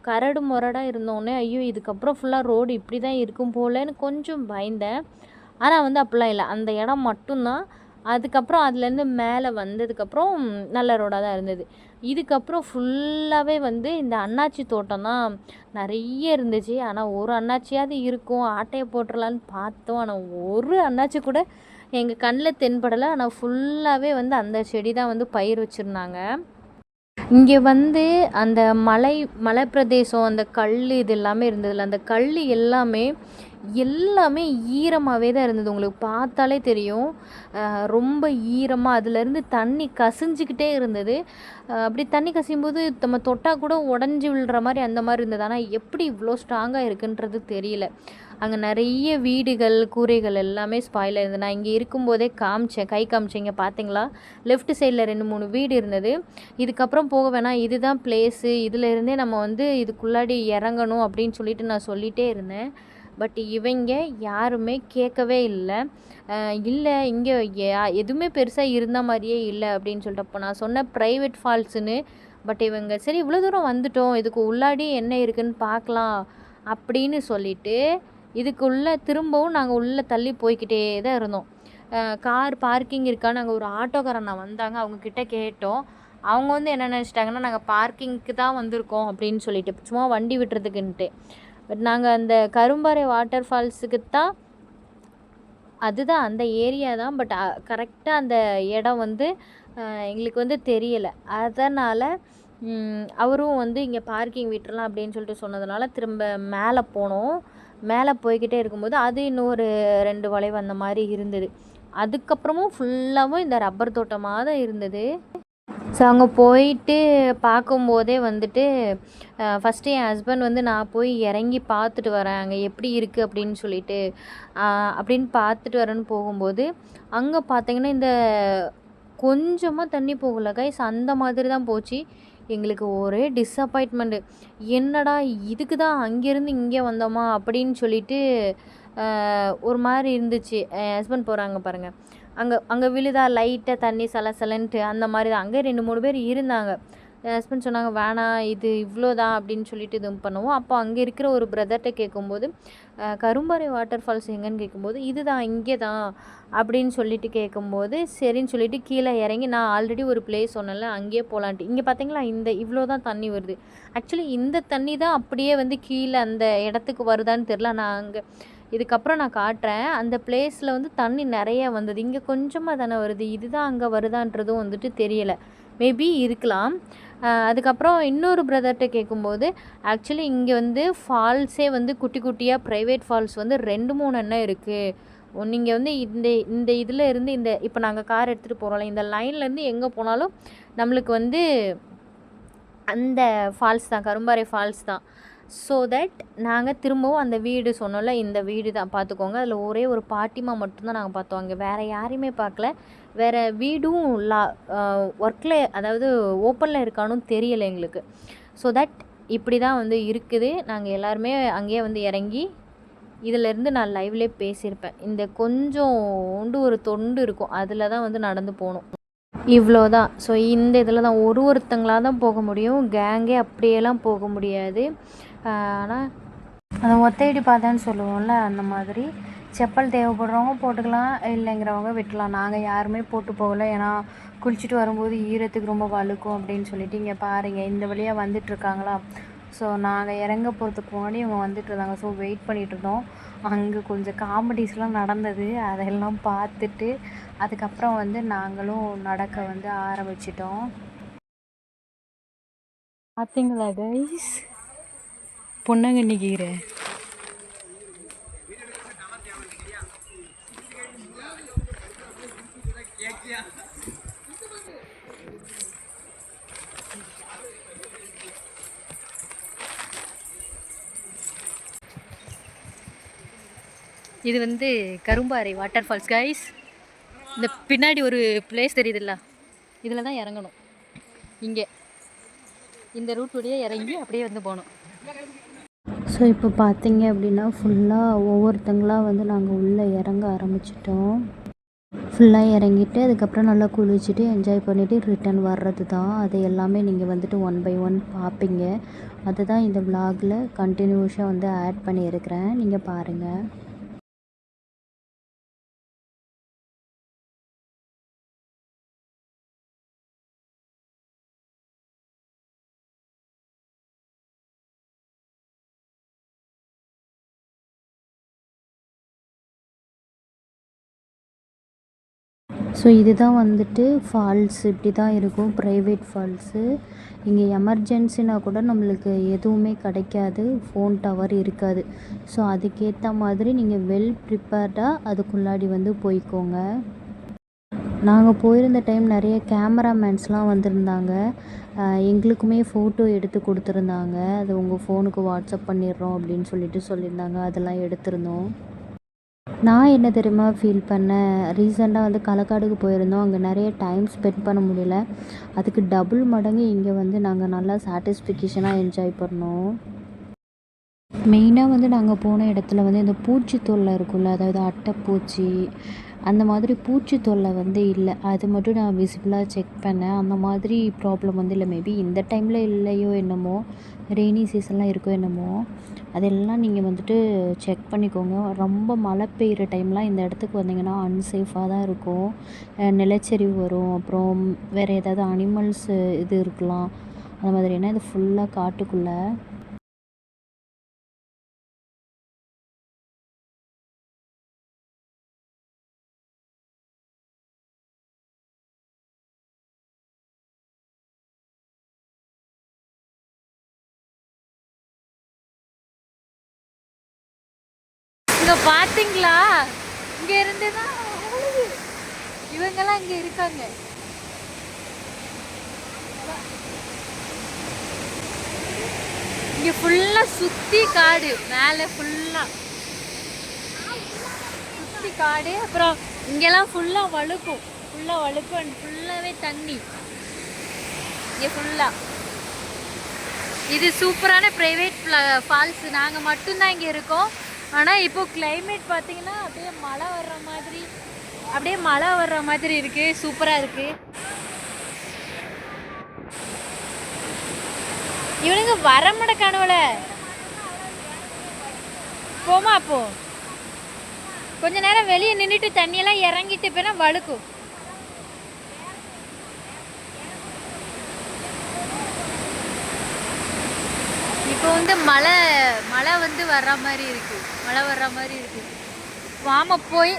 கரடு முரடாக இருந்தோடனே ஐயோ இதுக்கப்புறம் ஃபுல்லாக ரோடு இப்படி தான் இருக்கும் போலன்னு கொஞ்சம் பயந்தேன். ஆனால் வந்து அப்படிலாம் இல்லை, அந்த இடம் மட்டும்தான். அதுக்கப்புறம் அதுலேருந்து மேலே வந்ததுக்கப்புறம் நல்ல ரோடாக தான் இருந்தது. இதுக்கப்புறம் ஃபுல்லாகவே வந்து இந்த அன்னாச்சி தோட்டம் தான் நிறைய இருந்துச்சு. ஆனால் ஒரு அன்னாச்சியாவது இருக்கும், ஆட்டையை போட்டுடலான்னு பார்த்தோம். ஆனால் ஒரு அன்னாச்சி கூட எங்கள் கண்ணில் தென்படலை. ஆனால் ஃபுல்லாகவே வந்து அந்த செடி தான் வந்து பயிர் வச்சுருந்தாங்க. இங்கே வந்து அந்த மலை பிரதேசம், அந்த கல் இது எல்லாமே இருந்ததில்ல, அந்த கல் எல்லாமே ஈரமாகவே தான் இருந்தது. உங்களுக்கு பார்த்தாலே தெரியும், ரொம்ப ஈரமாக அதுலேருந்து தண்ணி கசிஞ்சிக்கிட்டே இருந்தது. அப்படி தண்ணி கசியும்போது நம்ம தொட்டால் கூட உடஞ்சி விழுற மாதிரி அந்த மாதிரி இருந்தது. ஆனால் எப்படி இவ்வளோ ஸ்ட்ராங்காக இருக்குன்றது தெரியல. அங்கே நிறைய வீடுகள் கூரைகள் எல்லாமே ஸ்பாயில் இருந்தது. நான் இங்கே இருக்கும்போதே கை காமிச்சேன். இங்கே பார்த்தீங்களா, லெஃப்ட் சைடில் 2-3 வீடு இருந்தது. இதுக்கப்புறம் போக வேணாம், இதுதான் பிளேஸு, இதில் நம்ம வந்து இதுக்குள்ளாடி இறங்கணும் அப்படின்னு சொல்லிட்டு நான் சொல்லிகிட்டே இருந்தேன். பட் இவங்க யாருமே கேட்கவே இல்லை. இங்கே எதுவுமே பெருசாக இருந்த மாதிரியே இல்லை அப்படின்னு சொல்லிட்டு அப்போ நான் சொன்னேன் ப்ரைவேட் ஃபால்ஸுன்னு. பட் இவங்க சரி இவ்வளோ தூரம் வந்துட்டோம், இதுக்கு உள்ளாடி என்ன இருக்குதுன்னு பார்க்கலாம் அப்படின்னு சொல்லிட்டு இதுக்குள்ளே திரும்பவும் நாங்கள் உள்ளே தள்ளி போய்க்கிட்டே தான் இருந்தோம். கார் பார்க்கிங் இருக்கா, நாங்கள் ஒரு ஆட்டோக்காரண்ணா வந்தாங்க, அவங்கக்கிட்ட கேட்டோம். அவங்க வந்து என்ன நினச்சிட்டாங்கன்னா நாங்கள் பார்க்கிங்க்கு தான் வந்திருக்கோம் அப்படின்னு சொல்லிட்டு, சும்மா வண்டி விட்டுறதுக்குன்ட்டு. பட் நாங்கள் அந்த கரும்பாறை வாட்டர் ஃபால்ஸுக்கு தான், அதுதான் அந்த ஏரியா தான். பட் கரெக்டாக அந்த இடம் வந்து எங்களுக்கு வந்து தெரியலை. அதனால் அவரும் வந்து இங்கே பார்க்கிங் விட்டுறலாம் அப்படின்னு சொல்லிட்டு சொன்னதுனால திரும்ப மேலே போனோம். மேலே போய்கிட்டே இருக்கும்போது அது இன்னொரு 2 வளைவு அந்த மாதிரி இருந்தது. அதுக்கப்புறமும் ஃபுல்லாகவும் இந்த ரப்பர் தோட்டமாக தான் இருந்தது. ஸோ அங்கே போயிட்டு பார்க்கும்போதே வந்துட்டு ஃபஸ்ட்டு என் ஹஸ்பண்ட் வந்து நான் போய் இறங்கி பார்த்துட்டு வரேன் அங்கே எப்படி இருக்குது அப்படின்னு சொல்லிட்டு அப்படின்னு பார்த்துட்டு வரேன்னு போகும்போது அங்கே பார்த்தீங்கன்னா இந்த கொஞ்சமாக தண்ணி போகல கைஸ், அந்த மாதிரி தான் போச்சு. எங்களுக்கு ஒரே டிஸப்பாயின்ட்மெண்ட்டு. என்னடா இதுக்கு தான் அங்கேருந்து இங்கே வந்தோமா அப்படின்னு சொல்லிட்டு ஒரு மாதிரி இருந்துச்சு. என் ஹஸ்பண்ட் போகிறாங்க பாருங்கள், அங்கே விழுதா லைட்டாக தண்ணி சலசலன்ட்டு அந்த மாதிரி தான். அங்கே 2-3 பேர் இருந்தாங்க. என் ஹஸ்பண்ட் சொன்னாங்க வேணாம் இது இவ்வளோதான் அப்படின்னு சொல்லிட்டு இது பண்ணுவோம். அப்போ அங்கே இருக்கிற ஒரு பிரதர்கிட்ட கேட்கும்போது கரும்பாறை வாட்டர் ஃபால்ஸ் எங்கன்னு கேட்கும்போது இதுதான் இங்கே தான் அப்படின்னு சொல்லிட்டு கேட்கும்போது சரின்னு சொல்லிட்டு கீழே இறங்கி, நான் ஆல்ரெடி ஒரு பிளேஸ் சொன்னேன்ல அங்கேயே போகலான்ட்டு. இங்கே பார்த்தீங்களா இவ்வளோ தான் தண்ணி வருது. ஆக்சுவலி இந்த தண்ணி தான் அப்படியே வந்து கீழே அந்த இடத்துக்கு வருதான்னு தெரில. நான் அங்கே இதுக்கப்புறம் நான் காட்டுறேன். அந்த பிளேஸில் வந்து தண்ணி நிறைய வந்தது. இங்கே கொஞ்சமாக தானே வருது, இதுதான் அங்கே வருதான்றதும் வந்துட்டு தெரியலை. மேபி இருக்கலாம். அதுக்கப்புறம் இன்னொரு பிரதர்கிட்ட கேட்கும்போது ஆக்சுவலி இங்கே வந்து ஃபால்ஸே வந்து குட்டி குட்டியாக ப்ரைவேட் ஃபால்ஸ் வந்து 2-3 எண்ணம் இருக்குது. நீங்கள் வந்து இந்த இதில் இருந்து இந்த இப்போ நாங்கள் கார் எடுத்துகிட்டு போகிறோம்ல, இந்த லைன்லேருந்து எங்கே போனாலும் நம்மளுக்கு வந்து அந்த ஃபால்ஸ் தான், கரும்பாறை ஃபால்ஸ் தான். ஸோ தட் நாங்கள் திரும்பவும் அந்த வீடு சொன்னோம்ல, இந்த வீடு தான் பார்த்துக்கோங்க. அதில் ஒரே ஒரு பாட்டிமா மட்டும்தான் நாங்கள் பார்த்தோம். அங்கே வேறு யாரையுமே பார்க்கல. வேறு வீடும் ஒர்க்கில் அதாவது ஓப்பனில் இருக்கானும் தெரியலை எங்களுக்கு. ஸோ தட் இப்படி தான் வந்து இருக்குது. நாங்கள் எல்லாருமே அங்கேயே வந்து இறங்கி இதிலேருந்து நான் லைவ்லேயே பேசியிருப்பேன். இந்த கொஞ்சோண்டு ஒரு தொண்டு இருக்கும், அதில் தான் வந்து நடந்து போகணும். இவ்வளோ தான். ஸோ இந்த இதில் தான் ஒருத்தங்களாக தான் போக முடியும், கேங்கே அப்படியெல்லாம் போக முடியாது. ஆனால் அந்த ஒத்தையடி பாதைன்னு சொல்லுவோம்ல, அந்த மாதிரி செப்பல் தேவைப்படுறவங்க போட்டுக்கலாம், இல்லைங்கிறவங்க விட்டுலாம். நாங்கள் யாருமே போட்டு போகலை, ஏன்னா குளிச்சுட்டு வரும்போது ஈரத்துக்கு ரொம்ப வழுக்கும் அப்படின்னு சொல்லிட்டு. இங்கே பாருங்கள், இந்த வழியாக வந்துட்டுருக்காங்களா. ஸோ நாங்கள் இறங்க போகிறதுக்கு முன்னாடி இவங்க வந்துட்டு இருந்தாங்க. ஸோ வெயிட் பண்ணிகிட்டு இருந்தோம். அங்கே கொஞ்சம் காமெடிஸ்லாம் நடந்தது, அதெல்லாம் பார்த்துட்டு அதுக்கப்புறம் வந்து நாங்களும் நடக்க வந்து ஆரம்பிச்சிட்டோம். பார்த்தீங்களா கைஸ், பொன்னாங்கண்ணி கீரை. இது வந்து கரும்பாறை வாட்டர் ஃபால்ஸ் கைஸ். இந்த பின்னாடி ஒரு பிளேஸ் தெரியுதுல்ல, இதில் தான் இறங்கணும். இங்கே இந்த ரூட் வழியாக இறங்கி அப்படியே வந்து போகணும். ஸோ இப்போ பார்த்தீங்க அப்படின்னா ஃபுல்லாக ஒவ்வொருத்தங்களாக வந்து நாங்கள் உள்ளே இறங்க ஆரம்பிச்சிட்டோம். ஃபுல்லாக இறங்கிட்டு அதுக்கப்புறம் நல்லா குளிச்சுட்டு என்ஜாய் பண்ணிவிட்டு ரிட்டன் வர்றது தான். அது எல்லாமே நீங்கள் வந்துட்டு 1 by 1 பார்ப்பீங்க. அதுதான் இந்த விலாகில் கண்டினியூஸாக வந்து ஆட் பண்ணியிருக்கிறேன், நீங்கள் பாருங்கள். ஸோ இதுதான் வந்துட்டு ஃபால்ஸ், இப்படி தான் இருக்கும் ப்ரைவேட் ஃபால்ஸு. இங்கே எமர்ஜென்சினா கூட நம்மளுக்கு எதுவுமே கிடைக்காது, ஃபோன் டவர் இருக்காது. ஸோ அதுக்கேற்ற மாதிரி நீங்கள் வெல் ப்ரிப்பேர்டாக அதுக்குள்ளாடி வந்து போய்க்கோங்க. நாங்கள் போயிருந்த டைம் நிறைய கேமராமேன்ஸ்லாம் வந்திருந்தாங்க. எங்களுக்குமே ஃபோட்டோ எடுத்து கொடுத்துருந்தாங்க. அது உங்கள் ஃபோனுக்கு வாட்ஸ்அப் பண்ணிடுறோம் அப்படின்னு சொல்லியிருந்தாங்க. அதெல்லாம் எடுத்திருந்தோம். நான் என்ன தெரியுமா ஃபீல் பண்ணேன், ரீசெண்டாக வந்து களக்காடுக்கு போயிருந்தோம். அங்கே நிறைய டைம் ஸ்பெண்ட் பண்ண முடியல. அதுக்கு டபுள் மடங்கு இங்கே வந்து நாங்கள் நல்லா சாட்டிஸ்ஃபிகேஷனாக என்ஜாய் பண்ணோம். மெயினாக வந்து நாங்கள் போன இடத்துல வந்து இந்த பூச்சி தொல்லை இருக்குல்ல, அதாவது அட்டைப்பூச்சி அந்த மாதிரி பூச்சி தொல்லை வந்து இல்லை. அது மட்டும் நான் விசிபிளாக செக் பண்ணேன். அந்த மாதிரி ப்ராப்ளம் வந்து இல்லை. மேபி இந்த டைமில் இல்லையோ என்னமோ, ரெய்னி சீசன்லாம் இருக்கோ என்னமோ. அதெல்லாம் நீங்கள் வந்துட்டு செக் பண்ணிக்கோங்க. ரொம்ப மழை பெய்கிற டைம்லாம் இந்த இடத்துக்கு வந்தீங்கன்னா அன்சேஃபாக தான் இருக்கும். நிலச்சரிவு வரும், அப்புறம் வேறு ஏதாவது அனிமல்ஸு இது இருக்கலாம் அந்த மாதிரி. ஏன்னா இது ஃபுல்லாக காட்டுக்குள்ளே. இங்கே பார்த்தீங்களா, இங்கே இருந்து தான் இவங்கெல்லாம் இங்கே இருக்காங்க. இங்கே ஃபுல்லாக சுற்றி காடு, மேலே ஃபுல்லாக சுற்றி காடு. அப்புறம் இங்கெல்லாம் ஃபுல்லாக வழுக்கும், அண்ட் ஃபுல்லாகவே தண்ணி இங்கே ஃபுல்லாக. இது சூப்பரான ப்ரைவேட் ஃபால்ஸ். நாங்கள் மட்டும்தான் இங்கே இருக்கோம். ஆனால் இப்போது கிளைமேட் பார்த்தீங்கன்னா அப்படியே மழை வர்ற மாதிரி இருக்குது. சூப்பராக இருக்குது. இவனுங்க வரமாட்டக்கானோல போமா. அப்போ கொஞ்ச நேரம் வெளியே நின்றுட்டு தண்ணியெல்லாம் இறங்கிட்டு போனா வழுக்கும். இப்போ வந்து மழை வந்து வர்ற மாதிரி இருக்கு. வாம போய்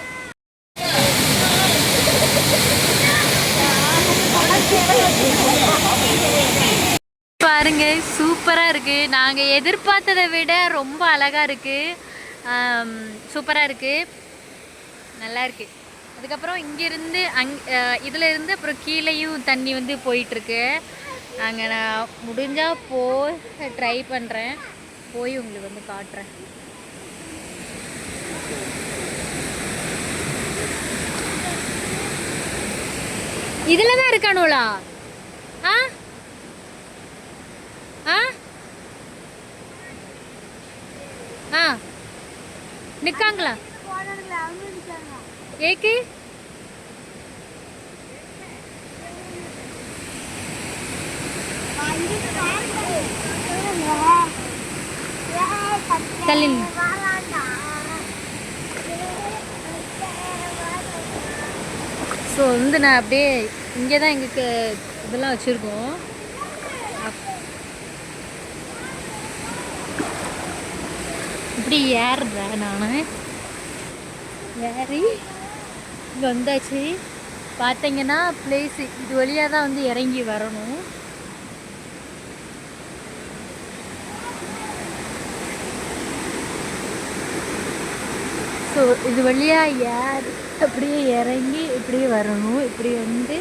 பாருங்க, சூப்பராக இருக்குது. நாங்கள் எதிர்பார்த்ததை விட ரொம்ப அழகாக இருக்குது. சூப்பராக இருக்குது, நல்லா இருக்குது. அதுக்கப்புறம் இங்கேருந்து இதில் இருந்து அப்புறம் கீழேயும் தண்ணி வந்து போயிட்டுருக்கு. அங்கே நான் முடிஞ்சால் ட்ரை பண்ணுறேன், போய் உங்களுக்கு வந்து காட்டுறேன். இதில் தான் இருக்கானுங்களா? ஆ ஆ ஆ நிற்காங்களா? ஏக்கு தள்ளி. ஸோ வந்து நான் அப்படியே இங்கே தான் எங்களுக்கு இதெல்லாம் வச்சுருக்கோம். இப்படி ஏறுறேன் நான், ஏறி இங்கே வந்தாச்சு. பார்த்தீங்கன்னா பிளேஸு இது வழியாக தான் வந்து இறங்கி வரணும். ஸோ இது வழியாக ஏறி அப்படியே இறங்கி இப்படியே வரணும். இப்படி வந்து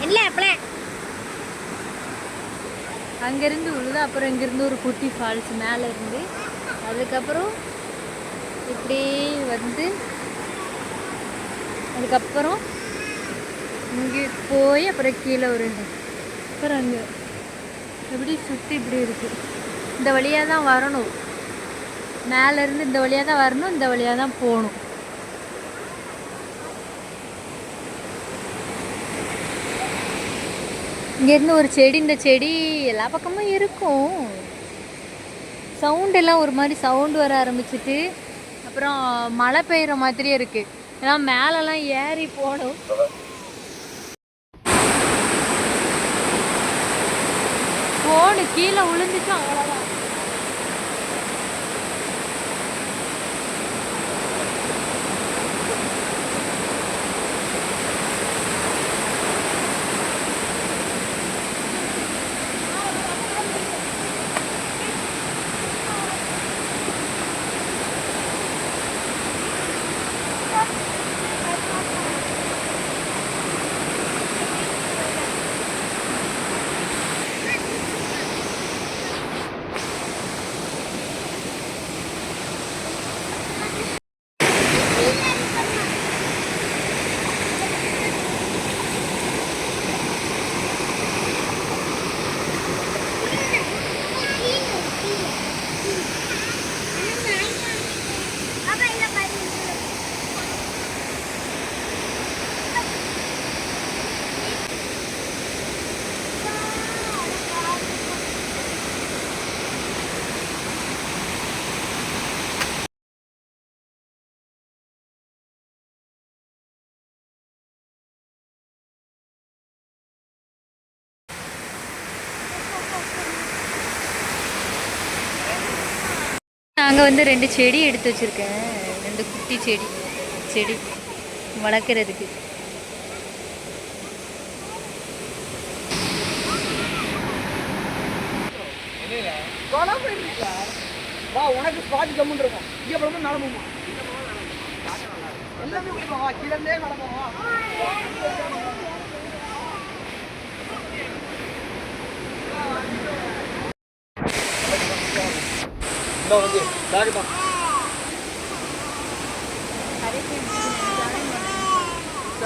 இல்லை அப்படியே அங்கேருந்து விழுது. அப்புறம் இங்கேருந்து ஒரு குட்டி ஃபால்ஸ் மேலே இருந்து, அதுக்கப்புறம் இப்படி வந்து அதுக்கப்புறம் இங்கே போய் அப்புறம் கீழே ஒரு அப்புறம் அங்கே எப்படி சுற்றி இப்படி இருக்குது. இந்த வழியாக தான் வரணும், மேலேருந்து இந்த வழியாக தான் வரணும், இந்த வழியாக தான் போகணும். இங்கேருந்து ஒரு செடி, இந்த செடி எல்லா பக்கமும் இருக்கும். சவுண்டெல்லாம் ஒரு மாதிரி சவுண்டு வர ஆரம்பிச்சிட்டு, அப்புறம் மழை பெய்கிற மாதிரியே இருக்குது. ஏன்னா மேலெல்லாம் ஏறி போகணும். ஃபோனு கீழே விழுந்துச்சு, அவ்வளோதான். அங்கே வந்து 2 செடி எடுத்து வச்சுருக்கேன், 2 குட்டி செடி வளர்க்குறதுக்கு. உனக்கு ஸ்பாட் கம்முன்னு இருக்கும். இங்கே போகும்போது நடப்போமா எல்லாமே குடிப்போம். கீழே நடப்போம். வந்து தாக்கட்டும்.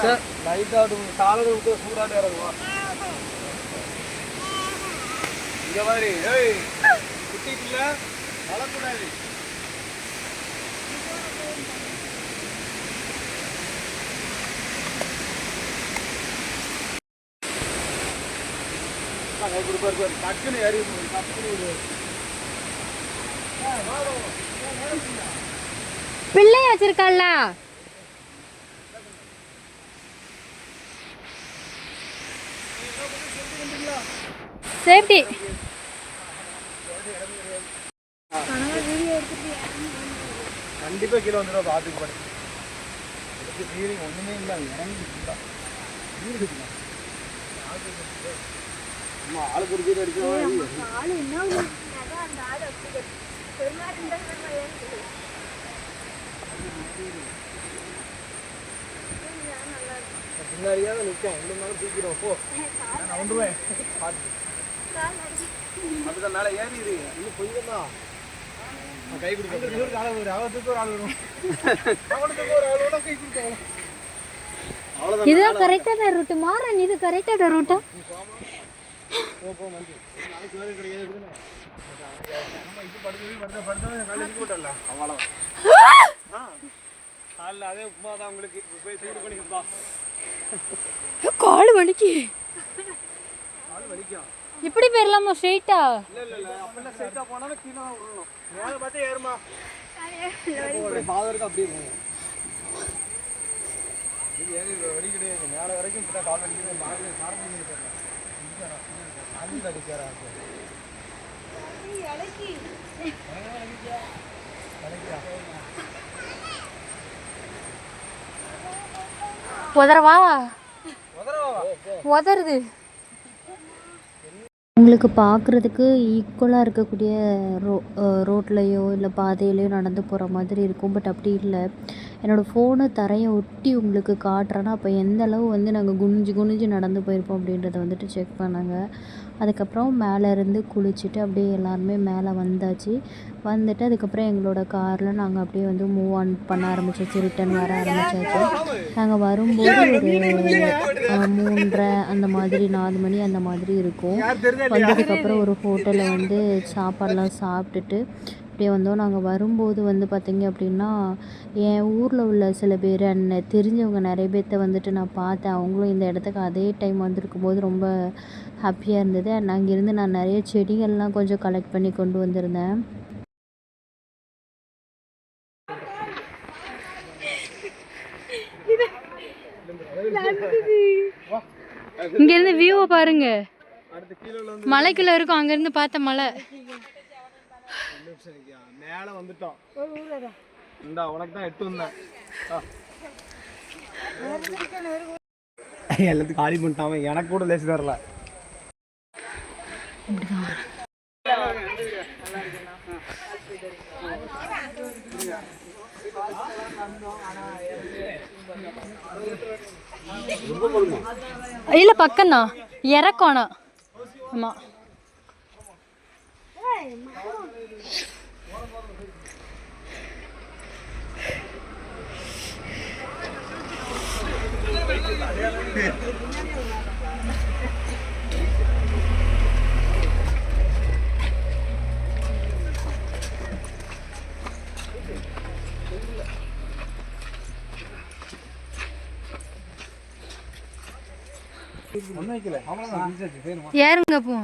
சார் லைட்டாக காலையில் விட்டு சூடாட்டு இறங்குவோம். இங்கே மாதிரி ஏய் குட்டிக்குள்ள வளரக்கூடாது. டக்குன்னு ஏறி பிள்ளை வச்சிருக்கால சேஃப்டி. கண்டிப்பா கீழே வந்துடும். பாத்துக்கு படி ஒண்ணுமே இல்லை. இறங்கி ஆளு குடிச்சிட்டு அடிக்கணும். பின்னாடியாவது நிற்கும். ஒன்றுனாலும் தூக்கிறோம். போ நான் வந்துடுவேன். அதுதான் மேலே ஏறிடு. இன்னும் கொஞ்சம் தான் கை கொடுக்க. ஒரு ஆள் வரும். அவத்துக்கு ஒரு ஆள் வரும். அவனுக்கு ஒரு ஆளோட கை கொடுக்கும். அவ்வளோதான். இதுதான் கரெக்டான ரூட்டு. மாறன் இது கரெக்டான ரூட்டா? போ வந்து நாளைக்கு வேலை கிடையாது. நம்ம இது படுத்து காலையில் போட்டல அவ்வளோதான். காலையில் அதே உப்புமா தான் உங்களுக்கு. போய் சூடு பண்ணிக்கப்பா. கால் வலிக்கு. கால் வலிக்கும். இப்படி போயிடலாமா ஸ்ட்ரெயிட்டா? இல்லை அப்படிலாம் ஸ்ட்ரெயிட்டாக போனாலும் கீழே தான் விடணும். மேலே பார்த்தே ஏறுமா. ஃபாதருக்கு அப்படி இருக்கும். இது ஏறி வலி கிடையாது. மேலே வரைக்கும் இப்படி கால் வலிக்குது. மாறி சாரம்பு தெரியல. அஞ்சு அடிக்காரா உதறவா? உதறுது. உங்களுக்கு பார்க்குறதுக்கு ஈக்குவலாக இருக்கக்கூடிய ரோட்லேயோ இல்லை பாதையிலையோ நடந்து போகிற மாதிரி இருக்கும். பட் அப்படி இல்லை. என்னோடய ஃபோனை தரையை ஒட்டி உங்களுக்கு காட்டுறேன்னா அப்போ எந்த அளவு வந்து நாங்கள் குனிஞ்சு நடந்து போயிருப்போம் அப்படின்றத வந்துட்டு செக் பண்ணாங்க. அதுக்கப்புறம் மேலேருந்து குளிச்சுட்டு அப்படியே எல்லாருமே மேலே வந்தாச்சு. வந்துட்டு அதுக்கப்புறம் எங்களோட காரில் நாங்கள் அப்படியே வந்து மூவ் ஆன் பண்ண ஆரம்பிச்சாச்சு. ரிட்டன் வர ஆரம்பிச்சாச்சு. நாங்கள் வரும்போது ஒரு 3:30 அந்த மாதிரி 4 மணி அந்த மாதிரி இருக்கும். வந்ததுக்கப்புறம் ஒரு ஹோட்டலில் வந்து சாப்பாடெலாம் சாப்பிட்டுட்டு அப்படியே வந்தோம். நாங்கள் வரும்போது வந்து பார்த்திங்க அப்படின்னா என் ஊரில் உள்ள சில பேர் தெரிஞ்சவங்க நிறைய பேர்த்த வந்துட்டு நான் பார்த்தேன். அவங்களும் இந்த இடத்துக்கு அதே டைம் வந்திருக்கும் போது ரொம்ப ஹாப்பியாக இருந்தது. அண்ட் அங்கேருந்து நான் நிறைய செடிகள்லாம் கொஞ்சம் கலெக்ட் பண்ணி கொண்டு வந்திருந்தேன். இங்கேருந்து வியூவை பாருங்க. மலைக்குள்ள இருக்கும். அங்கேருந்து பார்த்த மலை மேலே வந்துட்டோம். இந்தா உனக்கு தான் 8 வந்தேன். எல்லாத்துக்கும் காலி பண்ணிட்டான். எனக்கு கூட லேசி தரல. இல்லை பக்கம்தான் இறக்கோண்ணா. ஆமாம். ஏறுங்க போ.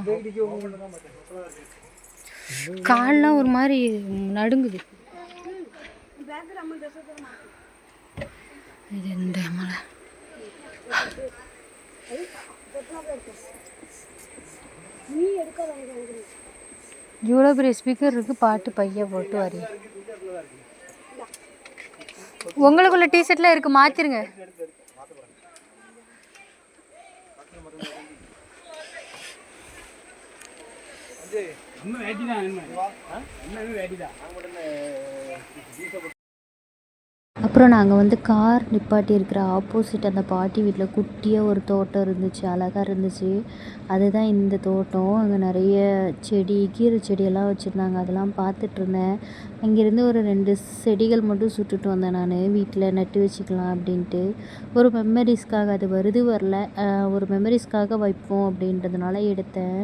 கால்லாம் ஒரு மாதிரி நடுங்குது. இது இந்த மலை. இவ்வளோ பெரிய ஸ்பீக்கர் இருக்கு. பாட்டு பைய போட்டு வரீங்க. உங்களுக்குள்ள டிஷர்ட்லாம் இருக்குது, மாற்றிருங்க. இன்னும் வேட்டி தான் இன்னும் வேட்டி தான். அப்புறம் நாங்கள் வந்து கார் நிப்பாட்டி இருக்கிற ஆப்போசிட் அந்த பாட்டி வீட்டில் குட்டியாக ஒரு தோட்டம் இருந்துச்சு, அழகாக இருந்துச்சு. அதுதான் இந்த தோட்டம். அங்கே நிறைய செடி, கீரை செடியெல்லாம் வச்சுருந்தாங்க, அதெல்லாம் பார்த்துட்டு இருந்தேன். அங்கேருந்து ஒரு 2 செடிகள் மட்டும் சுட்டுட்டு வந்தேன் நான், வீட்டில் நட்டு வச்சுக்கலாம் அப்படின்ட்டு. ஒரு மெமரிஸ்க்காக, அது வருது வரல, ஒரு மெமரிஸ்க்காக வைப்போம் அப்படின்றதுனால எடுத்தேன்.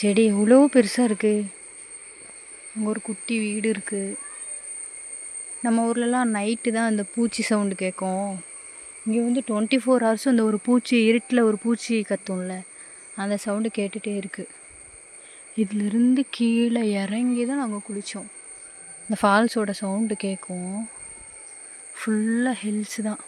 செடி எவ்வளோ பெருசாக இருக்குது. அங்கே ஒரு குட்டி வீடு இருக்குது. நம்ம ஊர்லலாம் நைட்டு தான் அந்த பூச்சி சவுண்டு கேட்கும். இங்கே வந்து 24 ஹவர்ஸும் அந்த ஒரு பூச்சி, இருட்டில் ஒரு பூச்சி கத்தும்ல, அந்த சவுண்டு கேட்டுகிட்டே இருக்குது. இதிலிருந்து கீழே இறங்கி தான் நாங்கள் குளித்தோம். இந்த ஃபால்ஸோட சவுண்டு கேட்கும். ஃபுல்லாக ஹில்ஸ் தான்.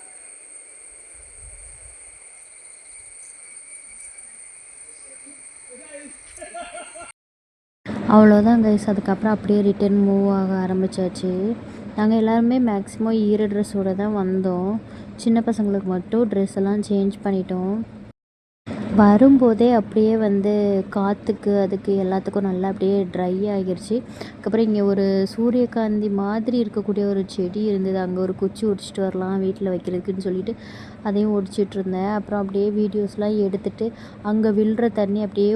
அவ்வளோதான் கைஸ். அதுக்கப்புறம் அப்படியே ரிட்டர்ன் மூவ் ஆக ஆரம்பித்தாச்சு. நாங்கள் எல்லாருமே மேக்ஸிமம் ஈர ட்ரெஸ்ஸோடு தான் வந்தோம். சின்ன பசங்களுக்கு மட்டும் ட்ரெஸ் எல்லாம் சேஞ்ச் பண்ணிட்டோம். வரும்போதே அப்படியே வந்து காற்றுக்கு அதுக்கு எல்லாத்துக்கும் நல்லா அப்படியே ட்ரை ஆகிருச்சு. அதுக்கப்புறம் இங்கே ஒரு சூரியகாந்தி மாதிரி இருக்கக்கூடிய ஒரு செடி இருந்தது. அங்கே ஒரு குச்சி ஒடிச்சிட்டு வரலாம் வீட்டில் வைக்கிறதுக்குன்னு சொல்லிட்டு அதையும் ஒடிச்சிட்டு இருந்தேன். அப்புறம் அப்படியே வீடியோஸ்லாம் எடுத்துகிட்டு அங்கே விழுற தண்ணி அப்படியே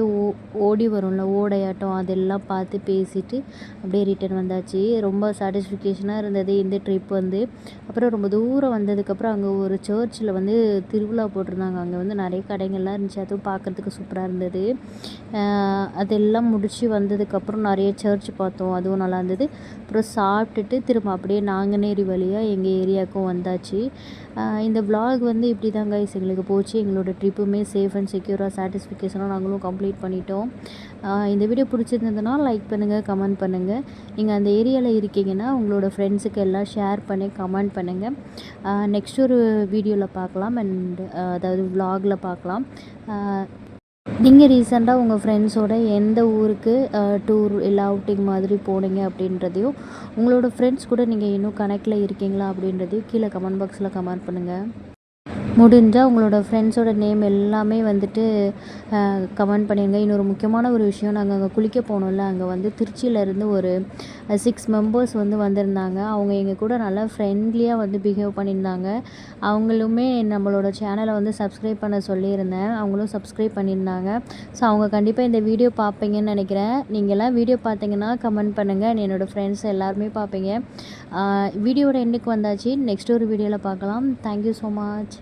ஓடி வரும்ல, ஓடையாட்டம், அதெல்லாம் பார்த்து பேசிட்டு அப்படியே ரிட்டர்ன் வந்தாச்சு. ரொம்ப சாட்டிஸ்ஃபிகேஷனாக இருந்தது இந்த ட்ரிப் வந்து. அப்புறம் ரொம்ப தூரம் வந்ததுக்கப்புறம் அங்கே ஒரு சர்ச்சில் வந்து திருவிழா போட்டிருந்தாங்க. அங்கே வந்து நிறைய கடைகள்லாம் இருந்துச்சு, அதுவும் பார்க்குறதுக்கு சூப்பராக இருந்தது. அதெல்லாம் முடித்து வந்ததுக்கப்புறம் நிறைய சர்ச் பார்த்தோம், அதுவும் நல்லா இருந்தது. அப்புறம் சாப்பிட்டுட்டு திரும்ப அப்படியே நாங்குநேரி வழியாக எங்கள் ஏரியாவுக்கும் வந்தாச்சு. இந்த vlog வந்து இப்படி தான் கைஸ் எங்களுக்கு போச்சு. எங்களோட ட்ரிப்புமே சேஃப் அண்ட் செக்யூராக சாட்டிஸ்ஃபிகேஷனாக நாங்களும் கம்ப்ளீட் பண்ணிட்டோம். இந்த வீடியோ பிடிச்சிருந்ததுன்னா லைக் பண்ணுங்கள், கமெண்ட் பண்ணுங்கள். நீங்கள் அந்த ஏரியாவில் இருக்கீங்கன்னா உங்களோட ஃப்ரெண்ட்ஸுக்கு எல்லாம் ஷேர் பண்ணி கமெண்ட் பண்ணுங்கள். நெக்ஸ்ட் ஒரு வீடியோவில் பார்க்கலாம், அண்ட் அதாவது vlogல பார்க்கலாம். நீங்கள் ரீசெண்டாக உங்கள் ஃப்ரெண்ட்ஸோட எந்த ஊருக்கு டூர் இல்லை அவுட்டிங் மாதிரி போனீங்க அப்படின்றதையும், உங்களோட ஃப்ரெண்ட்ஸ் கூட நீங்கள் இன்னும் கனெக்டில் இருக்கீங்களா அப்படின்றதையும் கீழே கமெண்ட் பாக்ஸில் கமெண்ட் பண்ணுங்கள். முடிஞ்சால் உங்களோட ஃப்ரெண்ட்ஸோட நேம் எல்லாமே வந்துட்டு கமெண்ட் பண்ணிடுங்க. இன்னொரு முக்கியமான ஒரு விஷயம், நாங்கள் அங்கே குளிக்க போனோம்ல, அங்கே வந்து திருச்சியிலேருந்து ஒரு 6 மெம்பர்ஸ் வந்து வந்திருந்தாங்க. அவங்க எங்கள் கூட நல்லா ஃப்ரெண்ட்லியாக வந்து பிஹேவ் பண்ணியிருந்தாங்க. அவங்களுமே நம்மளோட சேனலை வந்து சப்ஸ்கிரைப் பண்ண சொல்லியிருந்தேன், அவங்களும் சப்ஸ்கிரைப் பண்ணியிருந்தாங்க. ஸோ அவங்க கண்டிப்பாக இந்த வீடியோ பார்ப்பீங்கன்னு நினைக்கிறேன். நீங்கள்லாம் வீடியோ பார்த்தீங்கன்னா கமெண்ட் பண்ணுங்கள். என்னோடய ஃப்ரெண்ட்ஸ் எல்லாருமே பார்ப்பீங்க. வீடியோட எண்டுக்கு வந்தாச்சு. நெக்ஸ்ட் ஒரு வீடியோவில் பார்க்கலாம். Thank you so much.